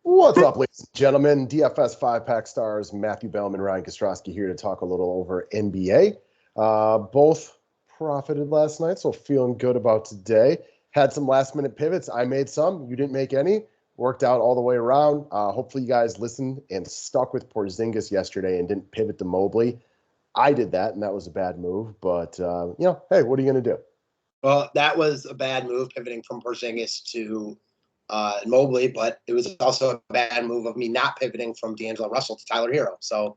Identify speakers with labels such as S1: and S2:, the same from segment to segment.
S1: What's up, ladies and gentlemen? DFS five-pack stars Matthew Bellman, Ryan Kostrowski here to talk a little over NBA. Both profited last night, so feeling good about today. Had some last-minute pivots. I made some. You didn't make any. Worked out all the way around. Hopefully you guys listened and stuck with Porzingis yesterday and didn't pivot to Mobley. I did that, and that was a bad move. But, hey, what are you going to do?
S2: Well, that was a bad move, pivoting from Porzingis to Mobley, but it was also a bad move of me not pivoting from D'Angelo Russell to Tyler Hero. So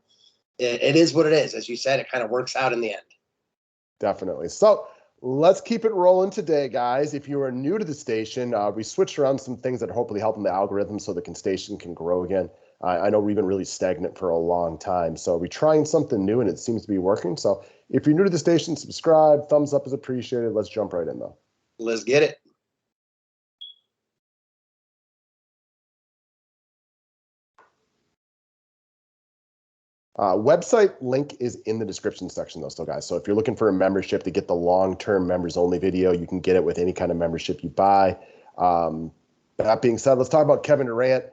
S2: it is what it is. As you said, it kind of works out in the end.
S1: Definitely. So let's keep it rolling today, guys. If you are new to the station, we switched around some things that are hopefully helping the algorithm so the station can grow again. I know we've been really stagnant for a long time, so we're trying something new, and it seems to be working. So if you're new to the station, subscribe. Thumbs up is appreciated. Let's jump right in, though.
S2: Let's get it.
S1: Website link is in the description section, though, still, guys. So if you're looking for a membership to get the long-term members-only video, you can get it with any kind of membership you buy. That being said, let's talk about Kevin Durant.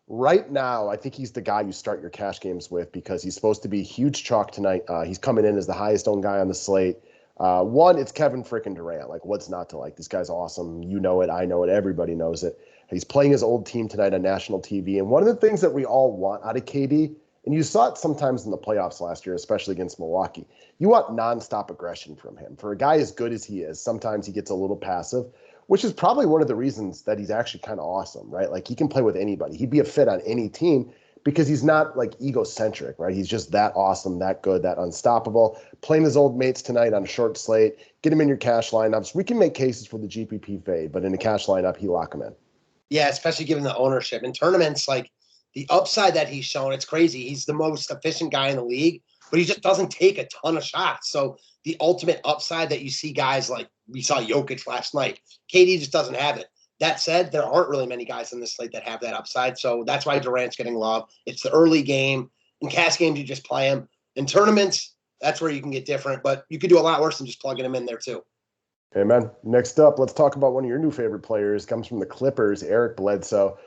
S1: Right now, I think he's the guy you start your cash games with because he's supposed to be huge chalk tonight. He's coming in as the highest owned guy on the slate. One, it's Kevin freaking Durant. Like, what's not to like? This guy's awesome. You know it. I know it. Everybody knows it. He's playing his old team tonight on national TV. And one of the things that we all want out of KD, and you saw it sometimes in the playoffs last year, especially against Milwaukee, you want nonstop aggression from him. For a guy as good as he is, sometimes he gets a little passive, which is probably one of the reasons that he's actually kind of awesome, right? Like, he can play with anybody. He'd be a fit on any team because he's not, like, egocentric, right? He's just that awesome, that good, that unstoppable. Playing his old mates tonight on a short slate, get him in your cash lineups. We can make cases for the GPP fade, but in a cash lineup, you lock him in.
S2: Yeah, especially given the ownership. In tournaments, like, the upside that he's shown, it's crazy. He's the most efficient guy in the league, but he just doesn't take a ton of shots. So the ultimate upside that you see guys like we saw Jokic last night, KD just doesn't have it. That said, there aren't really many guys in this slate that have that upside. So that's why Durant's getting love. It's the early game. In cash games, you just play him. In tournaments, that's where you can get different, but you could do a lot worse than just plugging him in there too.
S1: Amen. Next up, let's talk about one of your new favorite players. Comes from the Clippers, Eric Bledsoe.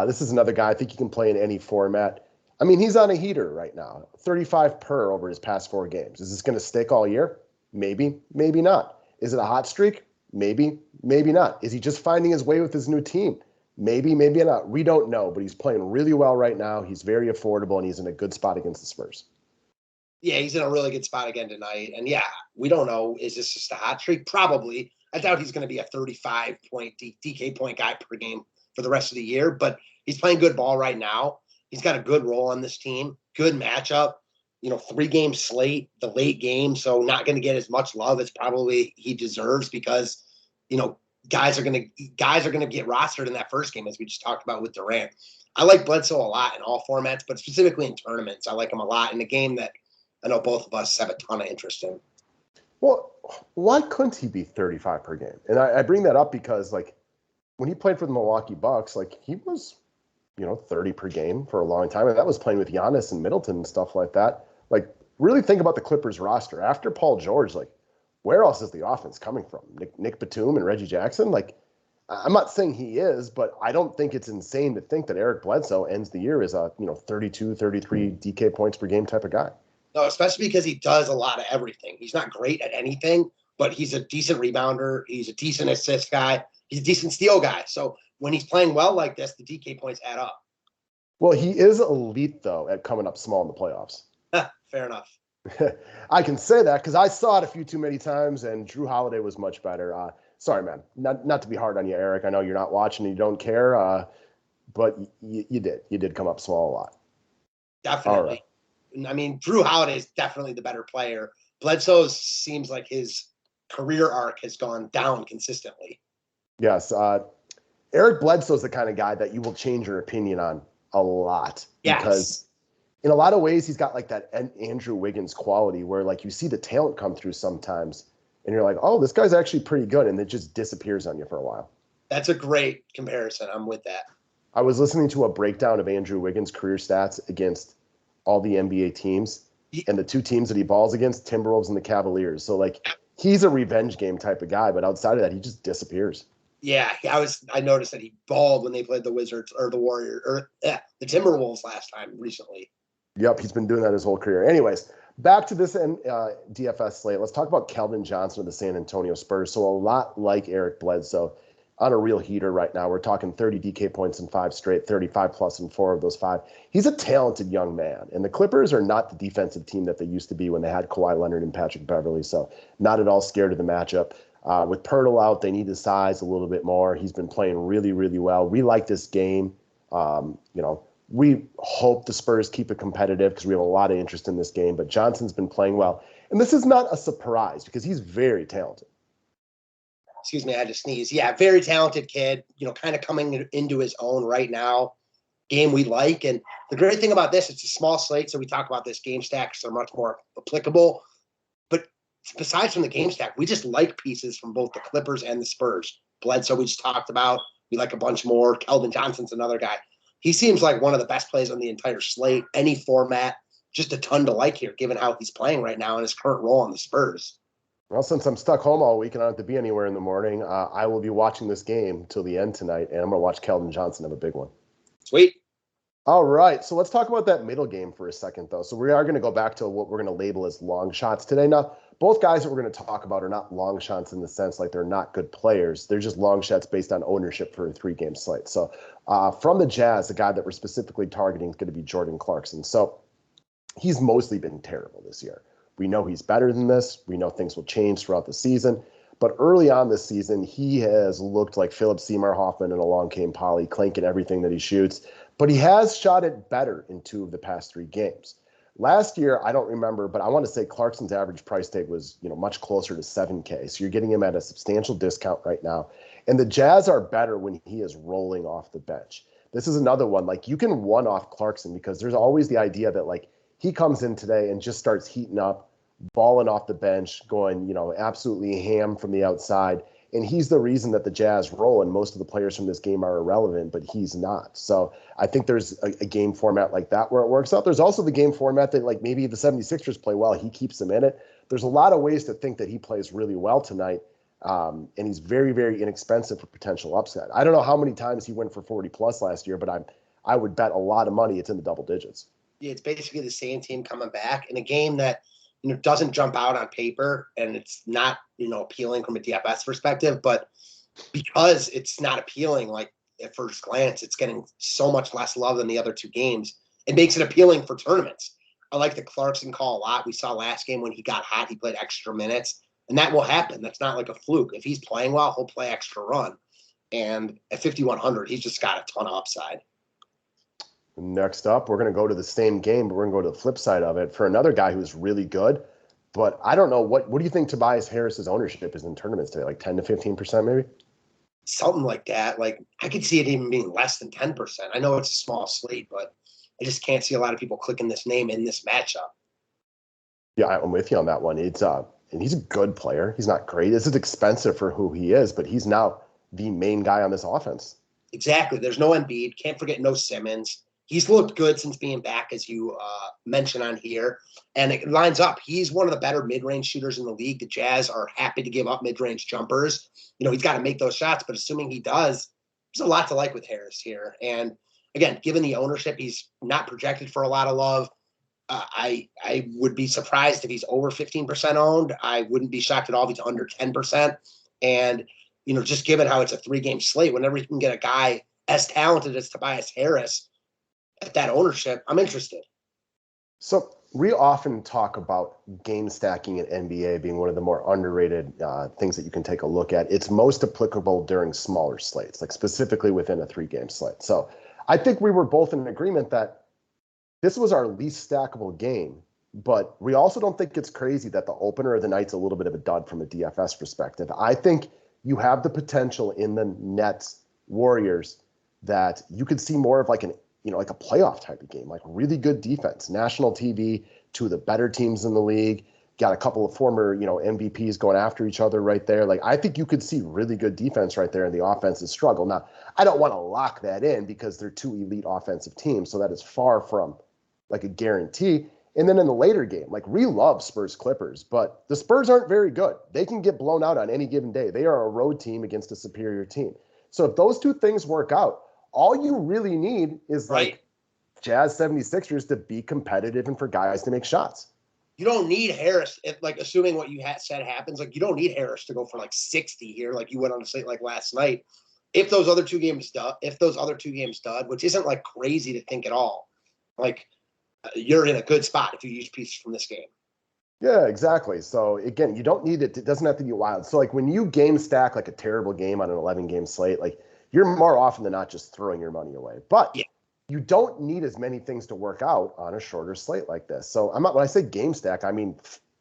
S1: This is another guy I think he can play in any format. I mean, he's on a heater right now, 35 per over his past 4 games. Is this going to stick all year? Maybe, maybe not. Is it a hot streak? Maybe, maybe not. Is he just finding his way with his new team? Maybe, maybe not. We don't know, but he's playing really well right now. He's very affordable, and he's in a good spot against the Spurs.
S2: Yeah, he's in a really good spot again tonight. And yeah, we don't know. Is this just a hot streak? Probably. I doubt he's going to be a 35-point DK point guy per game for the rest of the year, but he's playing good ball right now. He's got a good role on this team, good matchup, 3-game slate, the late game. So not going to get as much love as probably he deserves because, guys are going to get rostered in that first game, as we just talked about with Durant. I like Bledsoe a lot in all formats, but specifically in tournaments, I like him a lot in a game that I know both of us have a ton of interest in.
S1: Well, why couldn't he be 35 per game? And I bring that up because, when he played for the Milwaukee Bucks, he was, 30 per game for a long time. And that was playing with Giannis and Middleton and stuff like that. Really think about the Clippers roster. After Paul George, where else is the offense coming from? Nick Batum and Reggie Jackson? I'm not saying he is, but I don't think it's insane to think that Eric Bledsoe ends the year as a, 32, 33 DK points per game type of guy.
S2: No, especially because he does a lot of everything. He's not great at anything, but he's a decent rebounder. He's a decent assist guy. He's a decent steal guy. So when he's playing well like this, the DK points add up.
S1: Well, he is elite, though, at coming up small in the playoffs.
S2: Fair enough.
S1: I can say that because I saw it a few too many times, and Drew Holiday was much better. Sorry, man. Not to be hard on you, Eric. I know you're not watching and you don't care, but you did. You did come up small a lot.
S2: Definitely. I mean, Drew Holiday is definitely the better player. Bledsoe seems like his career arc has gone down consistently.
S1: Yes. Eric Bledsoe is the kind of guy that you will change your opinion on a lot.
S2: Yes.
S1: Because in a lot of ways, he's got that Andrew Wiggins quality where you see the talent come through sometimes and you're like, oh, this guy's actually pretty good. And it just disappears on you for a while.
S2: That's a great comparison. I'm with that.
S1: I was listening to a breakdown of Andrew Wiggins' career stats against all the NBA teams, and the 2 teams that he balls against, Timberwolves and the Cavaliers. So he's a revenge game type of guy, but outside of that, he just disappears.
S2: Yeah, I noticed that he balled when they played the Wizards or the Warriors or the Timberwolves last time recently.
S1: Yep, he's been doing that his whole career. Anyways, back to this DFS slate. Let's talk about Keldon Johnson of the San Antonio Spurs. So a lot like Eric Bledsoe, on a real heater right now. We're talking 30 DK points in 5 straight, 35 plus in 4 of those 5. He's a talented young man. And the Clippers are not the defensive team that they used to be when they had Kawhi Leonard and Patrick Beverley. So not at all scared of the matchup. With Pirtle out, they need his size a little bit more. He's been playing really, really well. We like this game. We hope the Spurs keep it competitive because we have a lot of interest in this game. But Johnson's been playing well. And this is not a surprise because he's very talented.
S2: Excuse me, I had to sneeze. Yeah, very talented kid, kind of coming into his own right now. Game we like. And the great thing about this, it's a small slate, so we talk about this game stacks are much more applicable. But besides from the game stack, we just like pieces from both the Clippers and the Spurs. Bledsoe, we just talked about. We like a bunch more. Keldon Johnson's another guy. He seems like one of the best plays on the entire slate, any format. Just a ton to like here, given how he's playing right now and his current role on the Spurs.
S1: Well, since I'm stuck home all week and I don't have to be anywhere in the morning, I will be watching this game till the end tonight, and I'm going to watch Keldon Johnson have a big one.
S2: Sweet.
S1: All right, so let's talk about that middle game for a second, though. So we are going to go back to what we're going to label as long shots today. Now, both guys that we're going to talk about are not long shots in the sense like they're not good players. They're just long shots based on ownership for a 3-game slate. So from the Jazz, the guy that we're specifically targeting is going to be Jordan Clarkson. So he's mostly been terrible this year. We know he's better than this. We know things will change throughout the season. But early on this season, he has looked like Philip Seymour Hoffman in Along Came Polly, clanking everything that he shoots. But he has shot it better in 2 of the past 3 games. Last year, I don't remember, but I want to say Clarkson's average price tag was much closer to $7K. So you're getting him at a substantial discount right now. And the Jazz are better when he is rolling off the bench. This is another one. Like, you can one-off Clarkson because there's always the idea that, like, he comes in today and just starts heating up, balling off the bench, going, absolutely ham from the outside. And he's the reason that the Jazz roll, and most of the players from this game are irrelevant, but he's not. So I think there's a game format like that where it works out. There's also the game format that, like, maybe the 76ers play well, he keeps them in it. There's a lot of ways to think that he plays really well tonight, and he's very, very inexpensive for potential upside. I don't know how many times he went for 40-plus last year, but I would bet a lot of money it's in the double digits.
S2: Yeah, it's basically the same team coming back in a game that doesn't jump out on paper, and it's not appealing from a DFS perspective, but because it's not appealing, like at first glance, it's getting so much less love than the other 2 games. It makes it appealing for tournaments. I like the Clarkson call a lot. We saw last game when he got hot, he played extra minutes, and that will happen. That's not like a fluke. If he's playing well, he'll play extra run. And at 5,100, he's just got a ton of upside.
S1: Next up, we're going to go to the same game, but we're going to go to the flip side of it for another guy who's really good. But I don't know, what do you think Tobias Harris's ownership is in tournaments today? Like 10 to 15% maybe?
S2: Something like that. Like, I could see it even being less than 10%. I know it's a small slate, but I just can't see a lot of people clicking this name in this matchup.
S1: Yeah, I'm with you on that one. And he's a good player. He's not great. This is expensive for who he is, but he's now the main guy on this offense.
S2: Exactly. There's no Embiid. Can't forget no Simmons. He's looked good since being back, as you mentioned on here, and it lines up. He's one of the better mid-range shooters in the league. The Jazz are happy to give up mid-range jumpers. He's got to make those shots, but assuming he does, there's a lot to like with Harris here. And again, given the ownership, he's not projected for a lot of love. I would be surprised if he's over 15% owned. I wouldn't be shocked at all if he's under 10%. And, just given how it's a 3-game slate, whenever you can get a guy as talented as Tobias Harris at that ownership, I'm interested.
S1: So we often talk about game stacking in NBA being one of the more underrated things that you can take a look at. It's most applicable during smaller slates, like specifically within a 3-game slate. So I think we were both in agreement that this was our least stackable game, but we also don't think it's crazy that the opener of the night's a little bit of a dud from a DFS perspective. I think you have the potential in the Nets Warriors that you could see more of like a playoff type of game, like really good defense, national TV, 2 of the better teams in the league, got a couple of former, MVPs going after each other right there. Like, I think you could see really good defense right there and the offensive struggle. Now, I don't want to lock that in because they're 2 elite offensive teams, so that is far from like a guarantee. And then in the later game, like, we love Spurs Clippers, but the Spurs aren't very good. They can get blown out on any given day. They are a road team against a superior team. So if those two things work out, all you really need is like Jazz 76ers to be competitive and for guys to make shots.
S2: You don't need Harris, like assuming what you said happens, like you don't need Harris to go for like 60 here, like you went on a slate like last night. If those other two games dud, which isn't like crazy to think at all, like you're in a good spot if you use pieces from this game.
S1: Yeah, exactly. So again, you don't need it. It doesn't have to be wild. So like when you game stack like a terrible game on an 11 game slate, like you're more often than not just throwing your money away. But you don't need as many things to work out on a shorter slate like this. So when I say game stack, I mean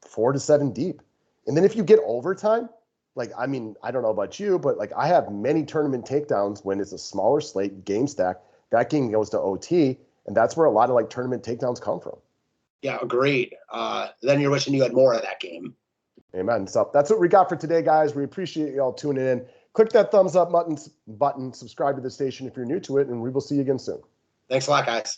S1: 4 to 7 deep. And then if you get overtime, like, I mean, I don't know about you, but like I have many tournament takedowns when it's a smaller slate, game stack. That game goes to OT, and that's where a lot of like tournament takedowns come from.
S2: Yeah, agreed. Then you're wishing you had more of that game.
S1: Amen. So that's what we got for today, guys. We appreciate you all tuning in. Click that thumbs up button, subscribe to the station if you're new to it, and we will see you again soon.
S2: Thanks a lot, guys.